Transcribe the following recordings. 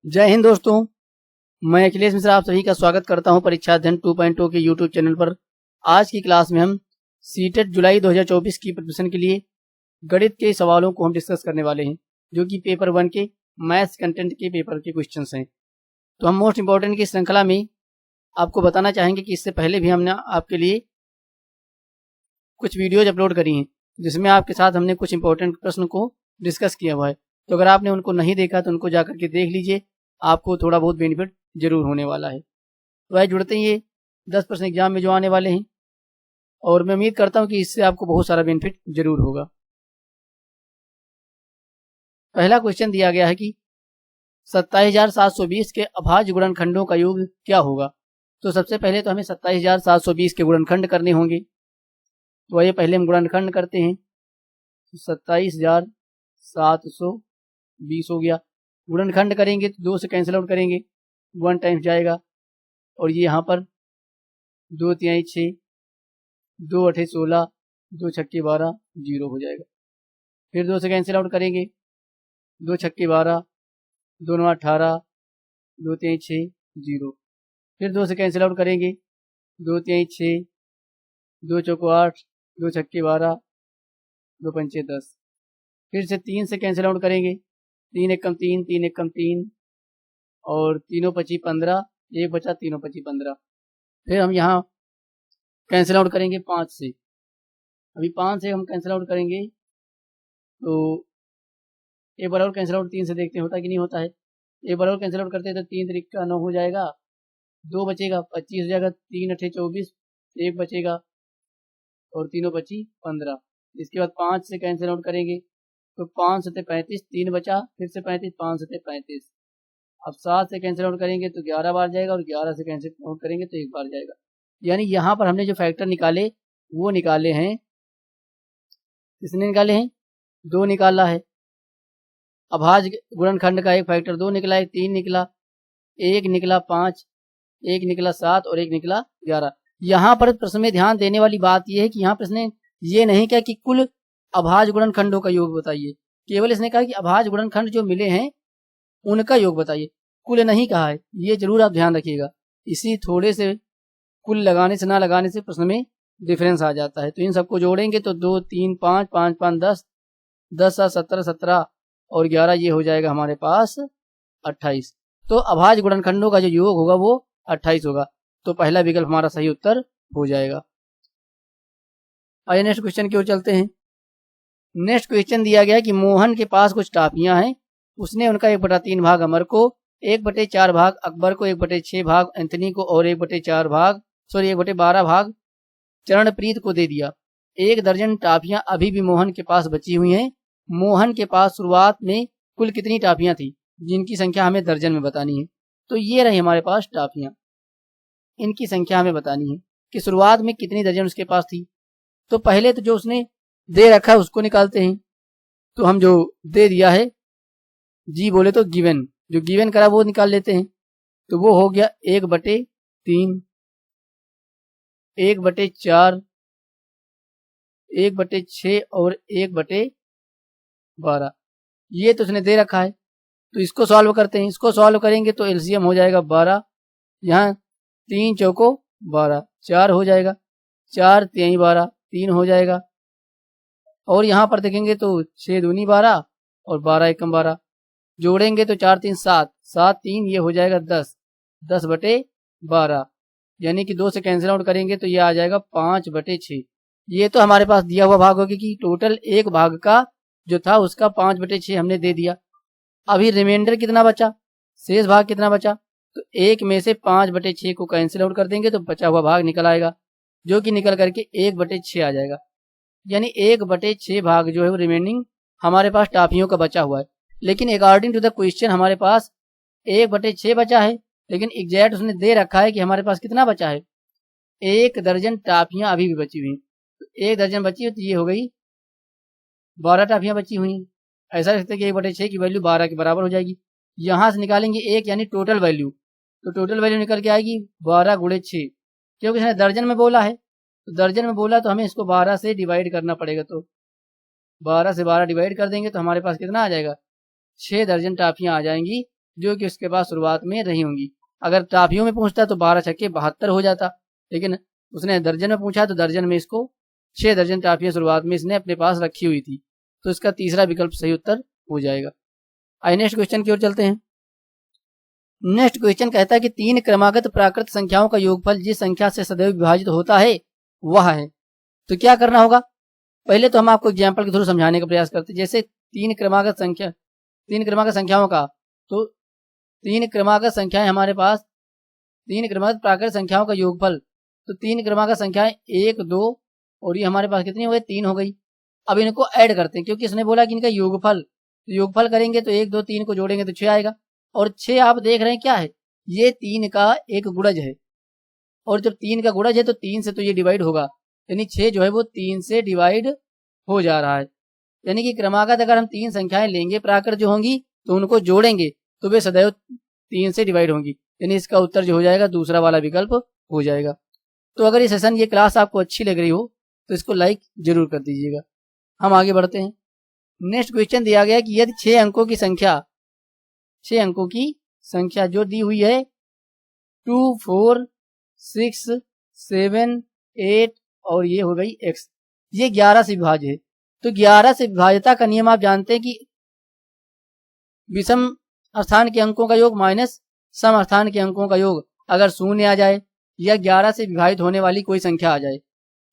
जय हिंद दोस्तों, मैं अखिलेश मिश्रा आप सभी का स्वागत करता हूं परीक्षा अध्ययन 2.0 के यूट्यूब चैनल पर। आज की क्लास में हम सीटेट जुलाई 2024 की प्रिपरेशन के लिए गणित के सवालों को हम डिस्कस करने वाले हैं, जो कि पेपर 1 के मैथ्स कंटेंट के पेपर के क्वेश्चंस हैं। तो हम मोस्ट इंपॉर्टेंट की श्रृंखला में आपको बताना चाहेंगे कि इससे पहले भी हमने आपके लिए कुछ वीडियोज अपलोड करी हैं, जिसमें आपके साथ हमने कुछ इंपॉर्टेंट प्रश्न को डिस्कस किया हुआ है। तो अगर आपने उनको नहीं देखा तो उनको जाकर के देख लीजिए, आपको थोड़ा बहुत बेनिफिट जरूर होने वाला है। तो आइए जुड़ते हैं ये 10% एग्जाम में जो आने वाले हैं, और मैं उम्मीद करता हूं कि इससे आपको बहुत सारा बेनिफिट जरूर होगा। पहला क्वेश्चन दिया गया है कि 27,720 के अभाज्य गुणनखंडों का योग क्या होगा। तो सबसे पहले तो हमें 27,720 के गुणनखंड करने होंगे। तो आइए पहले हम गुणनखंड करते हैं। 27,720 हो गया। गुणनखंड करेंगे तो 2 से कैंसिल आउट करेंगे, 1 टाइम्स जाएगा, और ये यहाँ पर 2 तिहाई 6, 2 अठे 16, 2 छक्के 12, 0 हो जाएगा। फिर 2 से कैंसिल आउट करेंगे, 2 छक्के 12, 2 नौ 18, 2 तिहाई 6, 0। फिर 2 से कैंसिल आउट करेंगे, 2 तिहाई 6, 2 चौको 8, 2 छक्के 12, 2 पंचे 10। फिर से 3 से कैंसिल आउट करेंगे, 3 एकम 3, 3 एकम 3, और तीनों पची 15, 1 बचा, तीनों पची 15। फिर हम यहाँ कैंसिल आउट करेंगे 5 से। अभी 5 से हम कैंसिल आउट करेंगे तो एक बार और कैंसिल आउट 3 से देखते हैं होता कि नहीं होता है। एक बार और कैंसिल आउट करते हैं तो 3 त्रिक का 9 हो जाएगा, 2 बचेगा, 25 हो जाएगा, 3 अठे 24, 1 बचेगा, और तीनों पची 15। इसके बाद 5 से कैंसिल आउट करेंगे तो 5 सते 35, 3 बचा, फिर से 35, 5 सते 35। अब 7 से कैंसिल आउट करेंगे तो 11 बार जाएगा, और 11 से कैंसिल आउट करेंगे तो 1 बार जाएगा। यानी यहाँ पर हमने जो फैक्टर निकाले वो निकाले हैं, किसने निकाले हैं? 2 निकाला है। अभाज्य गुणनखंड का एक फैक्टर 2 निकला, एक 3 निकला, 1 निकला 5, 1 निकला 7, और 1 निकला 11। यहाँ पर प्रश्न में ध्यान देने वाली बात यह है कि यहाँ प्रश्न ये नहीं कहा कि कुल अभाज्य गुणनखंडों का योग बताइए, केवल इसने कहा कि अभाज्य गुणनखंड जो मिले हैं उनका योग बताइए, कुल नहीं कहा है। ये जरूर आप ध्यान रखिएगा। इसी थोड़े से कुल लगाने से ना लगाने से प्रश्न में डिफरेंस आ जाता है। तो इन सबको जोड़ेंगे तो 2 3 5 5 5 10, 10 17 17, और 11, ये हो जाएगा हमारे पास 28। तो अभाज्य गुणनखंडों का जो योग होगा वो 28 होगा। तो पहला विकल्प हमारा सही उत्तर हो जाएगा। आइए नेक्स्ट क्वेश्चन की ओर चलते हैं। नेक्स्ट क्वेश्चन दिया गया कि मोहन के पास कुछ टाफियां हैं, उसने उनका 1/3 भाग अमर को, 1/4 भाग अकबर को, 1/6 भाग एंथनी को, और 1/12 भाग चरणप्रीत को दे दिया। 1 दर्जन टाफियां अभी भी मोहन के पास बची हुई हैं। मोहन के पास शुरुआत में कुल कितनी टाफियां थी, जिनकी संख्या हमें दर्जन में बतानी है। तो ये रही हमारे पास टाफियां, इनकी संख्या हमें बतानी है कि शुरुआत में कितनी दर्जन उसके पास थी। तो पहले तो जो उसने दे रखा है उसको निकालते हैं। तो हम जो दे दिया है जी बोले तो गिवन, जो गिवन करा वो निकाल लेते हैं। तो वो हो गया 1/3, 1/4, 1/6, और 1/12। ये तो उसने दे रखा है। तो इसको सॉल्व करते हैं। इसको सॉल्व करेंगे तो एलसीएम हो जाएगा 12, यहाँ 3 चौको 12, 4 हो जाएगा, 4 तिहाई 12, 3 हो जाएगा, और यहाँ पर देखेंगे तो 6 दूनी 12, और 12 एकम 12, जोड़ेंगे तो 4 3 7, 7 3, ये हो जाएगा 10, 10/12। यानी कि 2 से कैंसिल आउट करेंगे तो ये आ जाएगा 5/6। ये तो हमारे पास दिया हुआ भाग होगा कि टोटल एक भाग का जो था उसका 5/6 हमने दे दिया। अभी रिमाइंडर कितना बचा, शेष भाग कितना बचा, तो 1 में से 5/6 को कैंसिल आउट कर देंगे तो बचा हुआ भाग निकल आएगा, जो कि निकल करके 1/6 आ जाएगा। यानी 1/6 भाग जो है वो रिमेनिंग हमारे पास टाफियों का बचा हुआ है। लेकिन अकॉर्डिंग टू द क्वेश्चन हमारे पास 1/6 बचा है, लेकिन एग्जैक्ट उसने दे रखा है कि हमारे पास कितना बचा है, 1 दर्जन टाफियां अभी भी बची हुई हैं। तो 1 दर्जन बची है तो ये हो गई 12 टाफियां बची हुई हैं। ऐसा रख सकते हैं कि 1/6 की वैल्यू 12 के बराबर हो जाएगी। यहाँ से निकालेंगे 1 यानी टोटल वैल्यू, तो टोटल वैल्यू निकल के आएगी 12 × 6, क्योंकि इसने दर्जन में बोला है। तो दर्जन में बोला तो हमें इसको 12 से डिवाइड करना पड़ेगा। तो 12 से 12 डिवाइड कर देंगे तो हमारे पास कितना आ जाएगा, 6 दर्जन टाफियां आ जाएंगी जो कि उसके पास शुरुआत में रही होंगी। अगर टाफियों में पूछता तो 12 छक्के 72 हो जाता, लेकिन उसने दर्जन में पूछा तो दर्जन में इसको 6 दर्जन टाफियां शुरुआत में इसने अपने पास रखी हुई थी, तो इसका तीसरा विकल्प सही उत्तर हो जाएगा। आइए नेक्स्ट क्वेश्चन की ओर चलते हैं। नेक्स्ट क्वेश्चन कहता है कि 3 क्रमागत प्राकृत संख्याओं का योगफल जिस संख्या से सदैव विभाजित होता है वह है। तो क्या करना होगा, पहले तो हम आपको एग्जाम्पल के थ्रू समझाने का प्रयास करते हैं। जैसे 3 क्रमागत संख्याओं का, तो 3 क्रमागत संख्याएं हमारे पास, 3 क्रमागत प्राकृत संख्याओं का योगफल, तो 3 क्रमागत संख्याएं 1 2 और ये हमारे पास कितनी हो गई, 3 हो गई। अब इनको ऐड करते हैं क्योंकि इसने बोला कि इनका योगफल, तो योगफल करेंगे तो 1 2 3 को जोड़ेंगे तो 6 आएगा। और 6 आप देख रहे हैं क्या है, ये 3 का एक गुणज है, और जब 3 का गुणज है तो 3 से तो ये डिवाइड होगा, यानी 6 जो है वो 3 से डिवाइड हो जा रहा है। यानी कि क्रमागत अगर हम 3 संख्याएं लेंगे प्राकृत जो होंगी तो उनको जोड़ेंगे तो वे सदैव 3 से डिवाइड होंगी, यानी इसका उत्तर जो हो जाएगा दूसरा वाला विकल्प हो जाएगा। तो अगर ये सेशन, ये क्लास आपको अच्छी लग रही हो तो इसको लाइक जरूर कर दीजिएगा। हम आगे बढ़ते हैं। नेक्स्ट क्वेश्चन दिया गया कि यदि 6 अंकों की संख्या जो दी हुई है 2 4 6 7 8 और ये हो गई x, ये 11 से विभाज्य है। तो 11 से विभाज्यता का नियम आप जानते हैं कि विषम स्थान के अंकों का योग माइनस सम स्थान के अंकों का योग, अगर 0 आ जाए या 11 से विभाजित होने वाली कोई संख्या आ जाए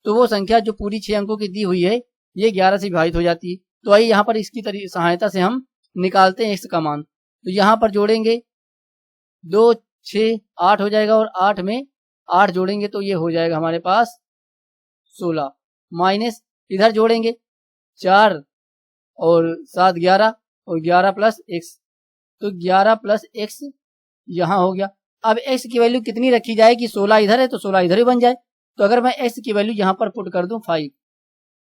तो वो संख्या जो पूरी 6 अंकों की दी हुई है ये 11 से विभाजित हो जाती है। तो आइए यहाँ पर इसकी सहायता से हम निकालते हैं x का मान। तो यहाँ पर जोड़ेंगे 2 6 8 हो जाएगा, और 8 में 8 जोड़ेंगे तो ये हो जाएगा हमारे पास 16, माइनस इधर जोड़ेंगे 4 और 7 11 और 11 प्लस x, तो 11 प्लस x यहाँ हो गया। अब x की वैल्यू कितनी रखी जाए कि 16 इधर है तो 16 इधर ही बन जाए। तो अगर मैं x की वैल्यू यहाँ पर पुट कर दूं 5,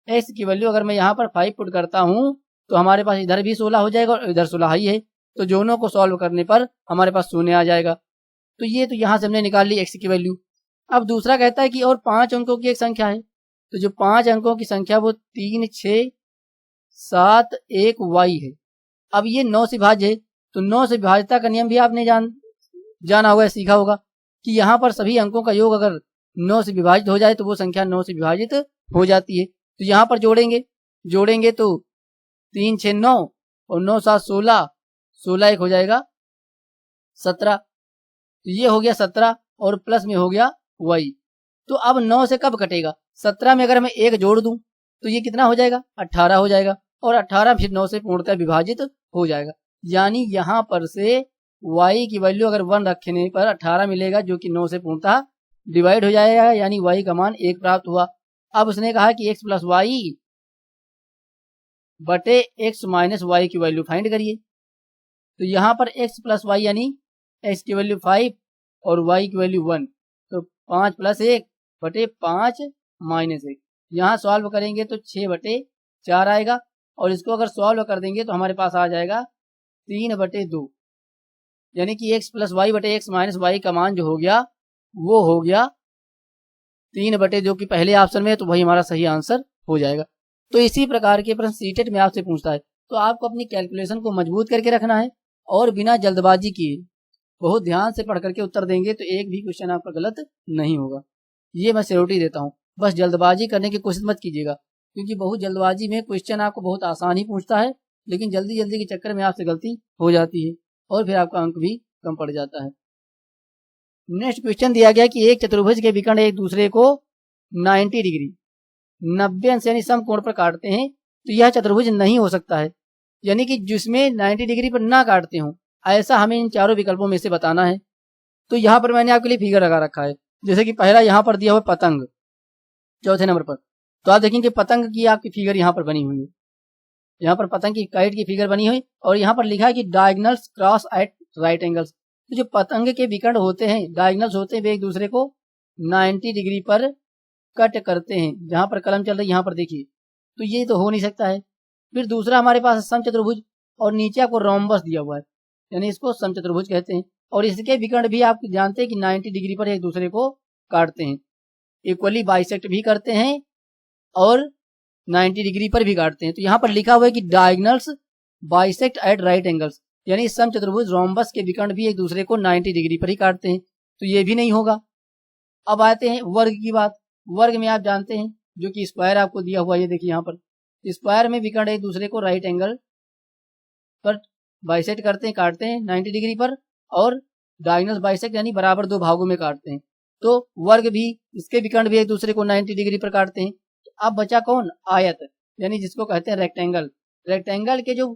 x की वैल्यू अगर मैं यहाँ पर 5 पुट करता हूँ तो हमारे पास इधर भी 16 हो जाएगा और इधर 16 ही है, तो दोनों को सॉल्व करने पर हमारे पास 0 आ जाएगा। तो ये तो यहाँ से हमने निकाल ली x की वैल्यू। अब दूसरा कहता है कि और 5 अंकों की एक संख्या है, तो जो 5 अंकों की संख्या वो 3 6 7 1 y है। अब ये 9 से भाज्य है, तो 9 से विभाज्यता का नियम भी आपने जाना होगा, सीखा होगा कि यहाँ पर सभी अंकों का योग अगर 9 से विभाजित हो जाए तो वो संख्या 9 से विभाजित हो जाती है। तो यहाँ पर जोड़ेंगे तो 3 6 9 और 9 7 16, 16 एक हो जाएगा 17, तो ये हो गया 17 और प्लस में हो गया y। तो अब 9 से कब कटेगा, 17 में अगर मैं 1 जोड़ दूं तो ये कितना हो जाएगा, 18 हो जाएगा, और 18 फिर 9 से पूर्णतः विभाजित हो जाएगा। यानी यहाँ पर से y की वैल्यू अगर 1 रखने पर 18 मिलेगा, जो कि 9 से पूर्णतः डिवाइड हो जाएगा, यानी y का मान 1 प्राप्त हुआ। अब उसने कहा कि x प्लस वाई बटे x माइनस वाई की वैल्यू फाइंड करिए। तो यहाँ पर x प्लस वाई यानी x की वैल्यू 5 और y की वैल्यू 1, तो 5 प्लस 1 बटे 5 माइनस 1। यहाँ सॉल्व करेंगे तो 6 बटे 4 आएगा, और इसको अगर सॉल्व कर देंगे तो हमारे पास आ जाएगा 3 बटे 2, यानी कि x प्लस वाई बटे x माइनस वाई का मान जो हो गया वो हो गया 3 बटे, जो कि पहले ऑप्शन में है, तो वही हमारा सही आंसर हो जाएगा। तो इसी प्रकार के प्रश्न सीटेट में आपसे पूछता है, तो आपको अपनी कैलकुलेशन को मजबूत करके रखना है और बिना जल्दबाजी किए बहुत ध्यान से पढ़ करके उत्तर देंगे तो एक भी क्वेश्चन आपका गलत नहीं होगा। ये मैं सिक्योरिटी देता हूँ। बस जल्दबाजी करने की कोशिश मत कीजिएगा, क्योंकि बहुत जल्दबाजी में क्वेश्चन आपको बहुत आसान ही पूछता है, लेकिन जल्दी जल्दी के चक्कर में आपसे गलती हो जाती है और फिर आपका अंक भी कम पड़ जाता है। नेक्स्ट क्वेश्चन दिया गया कि एक चतुर्भुज के विकर्ण एक दूसरे को 90 डिग्री 90 अंश यानी समकोण पर काटते हैं, तो यह चतुर्भुज नहीं हो सकता है, यानी कि जिसमें 90 डिग्री पर ना काटते हो, ऐसा हमें इन चारों विकल्पों में से बताना है। तो यहाँ पर मैंने आपके लिए फिगर लगा रखा है, जैसे कि पहला यहाँ पर दिया हुआ पतंग, चौथे नंबर पर, तो आप देखेंगे पतंग की आपकी फिगर यहाँ पर बनी हुई है, यहाँ पर पतंग की काइट की फिगर बनी हुई, और यहाँ पर लिखा है कि diagonals cross at right angles. तो जो पतंग के विकर्ण होते हैं, डायगोनल्स होते हैं, वे एक दूसरे को 90 डिग्री पर कट करते हैं। जहां पर कलम चल रही है यहाँ पर देखिए, तो ये तो हो नहीं सकता है। फिर दूसरा हमारे पास समचतुर्भुज, और नीचे आपको रोम्बस दिया हुआ है, यानी इसको समचतुर्भुज कहते हैं, और इसके विकर्ण भी आप जानते हैं कि 90 डिग्री पर एक दूसरे को काटते हैं, इक्वली बाइसेक्ट भी करते हैं और 90 डिग्री पर भी काटते हैं। तो यहाँ पर लिखा हुआ है कि diagonals bisect at right angles, यानी समचतुर्भुज रोम्बस के विकर्ण भी एक दूसरे को 90 डिग्री पर ही काटते हैं, तो ये भी नहीं होगा। अब आते हैं वर्ग की बात। वर्ग में आप जानते हैं जो कि स्क्वायर आपको दिया हुआ, ये देखिए यहाँ पर स्क्वायर में विकर्ण एक दूसरे को राइट एंगल पर बाइसेक्ट करते हैं, काटते हैं 90 डिग्री पर, और डायगोनल बाइसेक्ट यानी बराबर दो भागों में काटते हैं। तो वर्ग भी, इसके विकर्ण भी एक दूसरे को 90 डिग्री पर काटते हैं। तो अब बचा कौन? आयत, यानी जिसको कहते हैं रेक्टेंगल। रेक्टेंगल के जो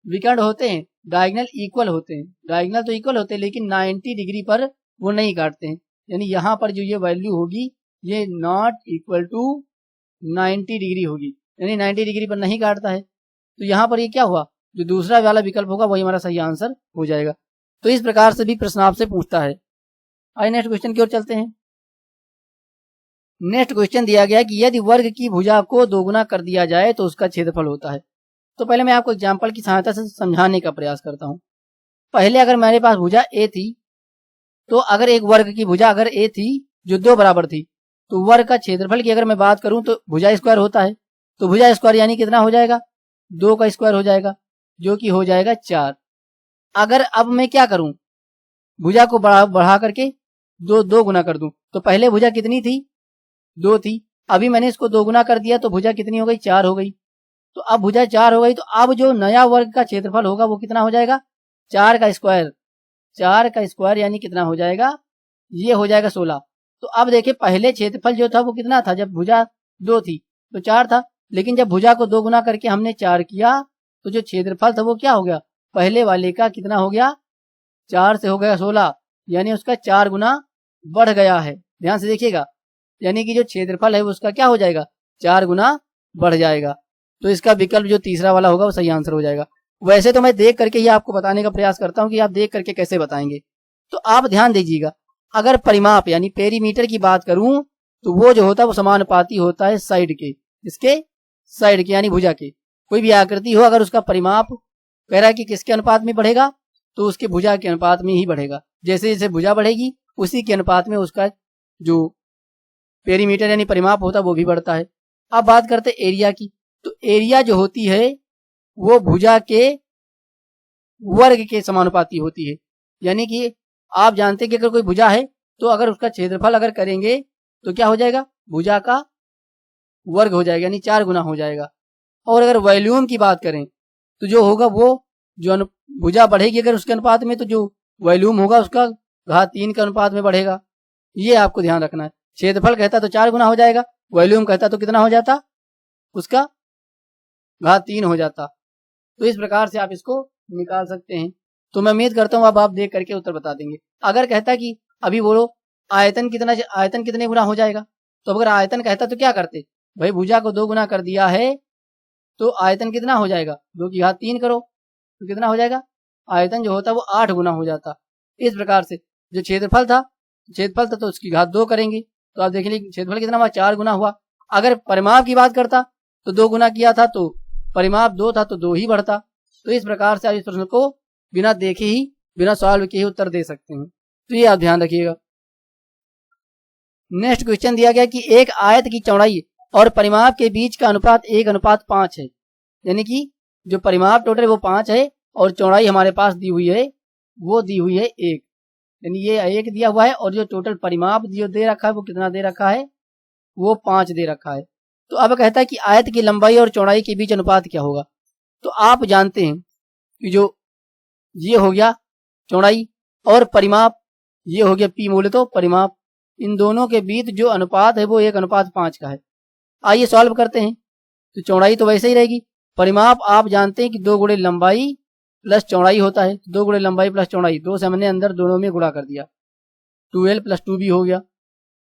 विकर्ण होते हैं डायगोनल इक्वल होते हैं, डायगोनल तो इक्वल होते हैं लेकिन 90 डिग्री पर वो नहीं काटते हैं। यानी यहाँ पर जो ये वैल्यू होगी ये नॉट इक्वल टू 90 डिग्री होगी, यानी 90 डिग्री पर नहीं काटता है। तो यहाँ पर ये क्या हुआ, जो दूसरा वाला विकल्प होगा वही हमारा सही आंसर हो जाएगा। तो इस प्रकार से भी प्रश्न आपसे पूछता है। आइए नेक्स्ट क्वेश्चन की ओर चलते हैं। नेक्स्ट क्वेश्चन दिया गया कि यदि वर्ग की भुजा को दोगुना कर दिया जाए तो उसका क्षेत्रफल होता है। तो पहले मैं आपको एग्जाम्पल की सहायता से समझाने का प्रयास करता हूं। पहले अगर मेरे पास भुजा ए थी, तो अगर एक वर्ग की भुजा अगर ए थी जो दो बराबर थी, तो वर्ग का क्षेत्रफल की अगर मैं बात करूं तो भुजा स्क्वायर होता है। तो भुजा स्क्वायर यानी कितना हो जाएगा? 2 का स्क्वायर हो जाएगा, जो कि हो जाएगा 4। अगर अब मैं क्या करूं, भुजा को बढ़ा करके दो गुना कर दूं, तो पहले भुजा कितनी थी? 2 थी। अभी मैंने इसको 2 गुना कर दिया तो भुजा कितनी हो गई? 4 हो गई। तो अब भुजा 4 हो गई, तो अब जो नया वर्ग का क्षेत्रफल होगा वो कितना हो जाएगा? 4 का स्क्वायर। 4 का स्क्वायर यानी कितना हो जाएगा? ये हो जाएगा 16। तो अब देखिए पहले क्षेत्रफल जो था वो कितना था? जब भुजा 2 थी तो 4 था, लेकिन जब भुजा को 2 गुना करके हमने 4 किया तो जो क्षेत्रफल था वो क्या हो गया? पहले वाले का कितना हो गया? 4 से हो गया 16, यानी उसका 4 गुना बढ़ गया है। ध्यान से देखिएगा, यानी कि जो क्षेत्रफल है उसका क्या हो जाएगा? 4 गुना बढ़ जाएगा। तो इसका विकल्प जो तीसरा वाला होगा वो सही आंसर हो जाएगा। वैसे तो मैं देख करके ही आपको बताने का प्रयास करता हूं कि आप देख करके कैसे बताएंगे। तो आप ध्यान दीजिएगा, अगर परिमाप यानी पेरीमीटर की बात करूं तो वो जो होता है वो समानुपाती होता है साइड के। इसके साइड के यानी भुजा के। कोई भी आकृति हो अगर उसका परिमाप कह रहा है कि किसके अनुपात में बढ़ेगा, तो उसके भुजा के अनुपात में ही बढ़ेगा। जैसे जैसे भुजा बढ़ेगी उसी के अनुपात में उसका जो पेरीमीटर यानी परिमाप होता है वो भी बढ़ता है। अब बात करते हैं एरिया की। तो एरिया जो होती है वो भुजा के वर्ग के समानुपाती होती है। यानी कि आप जानते हैं कि अगर कोई भुजा है तो अगर उसका क्षेत्रफल अगर करेंगे तो क्या हो जाएगा? भुजा का वर्ग हो जाएगा, यानी 4 गुना हो जाएगा। और अगर वॉल्यूम की बात करें तो जो होगा वो जो भुजा बढ़ेगी अगर उसके अनुपात में, तो जो वॉल्यूम होगा उसका घात 3 के अनुपात में बढ़ेगा। ये आपको ध्यान रखना है। क्षेत्रफल कहता तो 4 गुना हो जाएगा, वॉल्यूम कहता तो कितना हो जाता? उसका घात 3 हो जाता। तो इस प्रकार से आप इसको निकाल सकते हैं। तो मैं उम्मीद करता हूं अब आप देख करके उत्तर बता देंगे। अगर कहता कि अभी बोलो आयतन कितने गुना हो जाएगा, तो अगर आयतन कहता तो क्या करते? भाई भुजा को 2 गुना कर दिया है तो आयतन कितना हो जाएगा? 2 की घात 3 करो तो कितना हो जाएगा? आयतन जो होता है वो 8 गुना हो जाता। इस प्रकार से जो क्षेत्रफल था तो उसकी घात 2 करेंगे तो आप देख लीजिए क्षेत्रफल कितना हुआ? 4 गुना हुआ। अगर परिमाप की बात करता तो 2 गुना किया था तो परिमाप 2 था तो 2 ही बढ़ता। तो इस प्रकार से आप इस प्रश्न को बिना देखे ही, बिना सॉल्व के ही उत्तर दे सकते हैं। तो ये आप ध्यान रखिएगा। नेक्स्ट क्वेश्चन दिया गया कि एक आयत की चौड़ाई और परिमाप के बीच का अनुपात 1:5 है। यानी कि जो परिमाप टोटल वो 5 है और चौड़ाई हमारे पास दी हुई है वो दी हुई है 1, यानी ये 1 दिया हुआ है और जो टोटल परिमाप जो दे रखा है वो कितना दे रखा है? वो 5 दे रखा है। तो अब कहता है कि आयत की लंबाई और चौड़ाई के बीच अनुपात क्या होगा। तो आप जानते हैं कि जो ये हो गया चौड़ाई और परिमाप, ये हो गया पी मूल्य तो परिमाप, इन दोनों के बीच जो अनुपात है वो 1:5 का है। आइए सॉल्व करते हैं। तो चौड़ाई तो वैसे ही रहेगी, परिमाप आप जानते हैं कि 2 गुणे लंबाई प्लस चौड़ाई होता है। 2 गुणे लंबाई प्लस चौड़ाई, 2 से हमने अंदर दोनों में गुणा कर दिया, 2l + 2b हो गया।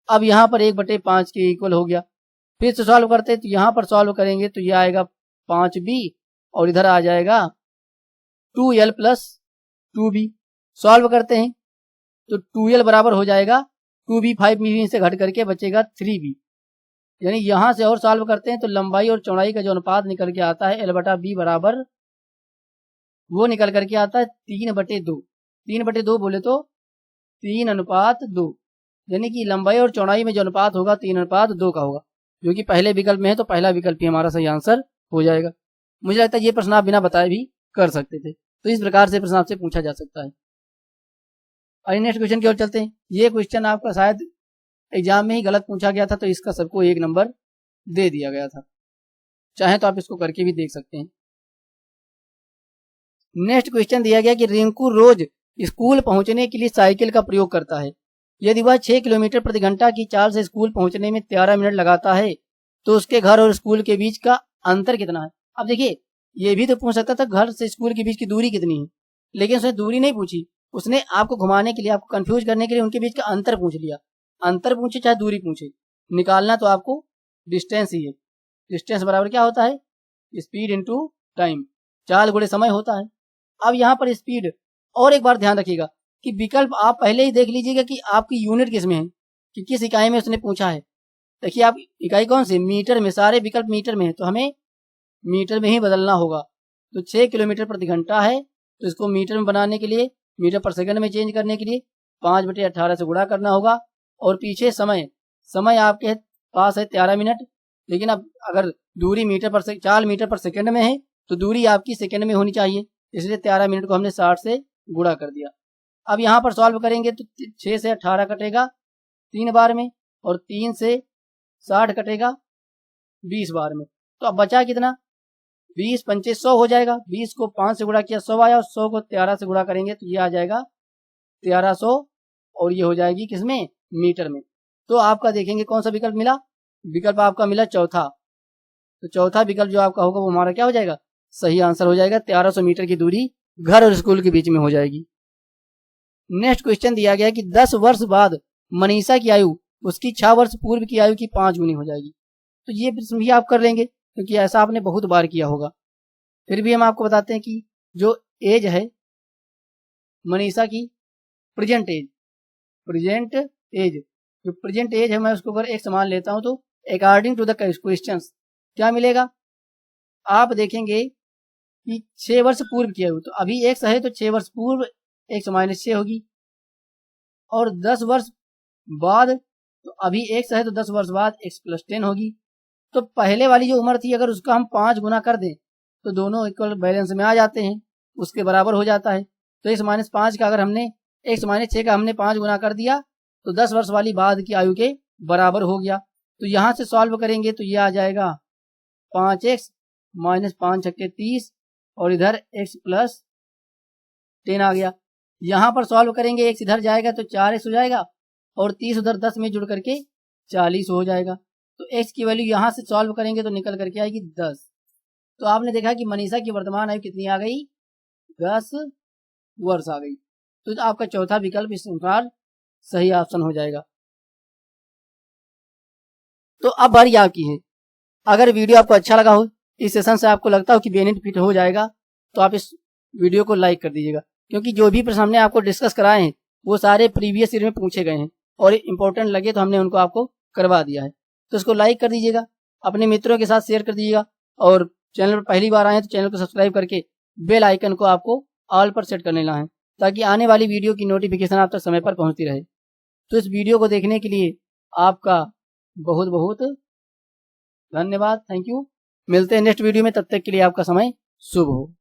अब यहाँ पर 1/5 के इक्वल हो गया। फिर से सॉल्व करते हैं तो यहाँ पर सॉल्व करेंगे तो यह आएगा 5b और इधर आ जाएगा 2l + 2b। सॉल्व करते हैं तो 2l बराबर हो जाएगा 2b, 5b से घट करके बचेगा 3b। यानी यहां से और सॉल्व करते हैं तो लंबाई और चौड़ाई का जो अनुपात निकल के आता है l/b बराबर वो निकल करके आता है 3/2। 3/2 बोले तो 3:2, यानी कि लंबाई और चौड़ाई में जो अनुपात होगा 3:2 का होगा, जो कि पहले विकल्प में है। तो पहला विकल्प ही हमारा सही आंसर हो जाएगा। मुझे लगता है ये प्रश्न आप बिना बताए भी कर सकते थे। तो इस प्रकार से प्रश्न आपसे पूछा जा सकता है। और नेक्स्ट क्वेश्चन की ओर चलते हैं। ये क्वेश्चन आपका शायद एग्जाम में ही गलत पूछा गया था, तो इसका सबको 1 नंबर दे दिया गया था। चाहे तो आप इसको करके भी देख सकते हैं। नेक्स्ट क्वेश्चन दिया गया कि रिंकू रोज स्कूल पहुंचने के लिए साइकिल का प्रयोग करता है। यदि वह 6 किलोमीटर प्रति घंटा की चाल से स्कूल पहुंचने में 13 मिनट लगाता है तो उसके घर और स्कूल के बीच का अंतर कितना है। अब देखिए, ये भी तो पूछ सकता था घर से स्कूल के बीच की दूरी कितनी है, लेकिन उसने दूरी नहीं पूछी, उसने आपको घुमाने के लिए, आपको कंफ्यूज करने के लिए उनके बीच का अंतर पूछ लिया। अंतर पूछे चाहे दूरी पूछे, निकालना तो आपको डिस्टेंस ही है। डिस्टेंस बराबर क्या होता है, स्पीड इनटू टाइम, चाल गुणे समय होता है। अब यहाँ पर स्पीड, और एक बार ध्यान रखिएगा कि विकल्प आप पहले ही देख लीजिएगा कि आपकी यूनिट किस में है, कि किस इकाई में उसने पूछा है। देखिए आप इकाई कौन सी, मीटर में, सारे विकल्प मीटर में है, तो हमें मीटर में ही बदलना होगा। तो 6 किलोमीटर प्रति घंटा है, तो इसको मीटर में बनाने के लिए, मीटर पर सेकंड में चेंज करने के लिए 5/18 से गुणा करना होगा। और पीछे समय, समय आपके पास है 13 मिनट, लेकिन अब अगर दूरी मीटर पर 4 मीटर पर सेकंड में है तो दूरी आपकी सेकंड में होनी चाहिए, इसलिए 13 मिनट को हमने 60 से गुणा कर दिया। अब यहाँ पर सॉल्व करेंगे तो 6 से 18 कटेगा 3 बार में, और 3 से 60 कटेगा 20 बार में। तो अब बचा कितना, 20 पंचे 100 हो जाएगा। 20 को 5 से गुणा किया 100 आया, और 100 को 13 से गुणा करेंगे तो ये आ जाएगा 1300, और ये हो जाएगी किसमें, मीटर में। तो आपका देखेंगे कौन सा विकल्प मिला, विकल्प आपका मिला चौथा। तो चौथा विकल्प जो आपका होगा वो हमारा क्या हो जाएगा, सही आंसर हो जाएगा। 1300 मीटर की दूरी घर और स्कूल के बीच में हो जाएगी। नेक्स्ट क्वेश्चन दिया गया कि 10 वर्ष बाद मनीषा की आयु उसकी 6 वर्ष पूर्व की आयु की 5 गुनी हो जाएगी। तो ये प्रश्न भी आप कर लेंगे, क्योंकि ऐसा आपने बहुत बार किया होगा। फिर भी हम आपको बताते हैं कि जो एज है मनीषा की, प्रेजेंट एज, जो प्रेजेंट एज है, मैं उसको अगर एक समान लेता हूं तो अकॉर्डिंग टू द क्वेश्चन क्या मिलेगा, आप देखेंगे कि 6 वर्ष पूर्व की आयु, तो अभी x है तो 6 वर्ष पूर्व x माइनस 6 होगी, और 10 वर्ष बाद, तो अभी x है तो 10 वर्ष बाद x प्लस 10 होगी। तो पहले वाली जो उम्र थी अगर उसका हम 5 गुना कर दें तो दोनों इक्वल बैलेंस में आ जाते हैं, उसके बराबर हो जाता है। तो x माइनस 5 का अगर हमने, x माइनस 6 का हमने 5 गुना कर दिया तो 10 वर्ष वाली बाद की आयु के बराबर हो गया। तो यहाँ से सॉल्व करेंगे तो ये आ जाएगा 5x माइनस 5 छक्के 30, और इधर x प्लस 10 आ गया। यहाँ पर सॉल्व करेंगे x इधर जाएगा तो 4x हो जाएगा, और 30 उधर 10 में जुड़ करके 40 हो जाएगा। तो x की वैल्यू यहाँ से सॉल्व करेंगे तो निकल करके आएगी 10। तो आपने देखा कि मनीषा की वर्तमान आयु कितनी आ गई, 10 वर्ष आ गई। तो आपका चौथा विकल्प इस अनुसार सही ऑप्शन हो जाएगा। तो अब बारी आपकी है। अगर वीडियो आपको अच्छा लगा हो, इस सेशन से आपको लगता हो कि बेनिफिट हो जाएगा, तो आप इस वीडियो को लाइक कर दीजिएगा, क्योंकि जो भी प्रश्न हमने आपको डिस्कस कराए हैं वो सारे प्रीवियस ईयर में पूछे गए हैं, और इंपॉर्टेंट लगे तो हमने उनको आपको करवा दिया है। तो इसको लाइक कर दीजिएगा, अपने मित्रों के साथ शेयर कर दीजिएगा, और चैनल पर पहली बार आए तो चैनल को सब्सक्राइब करके बेल आइकन को आपको ऑल पर सेट कर लेना है, ताकि आने वाली वीडियो की नोटिफिकेशन आप तक समय पर पहुंचती रहे। तो इस वीडियो को देखने के लिए आपका बहुत बहुत धन्यवाद, थैंक यू। मिलते हैं नेक्स्ट वीडियो में, तब तक के लिए आपका समय शुभ हो।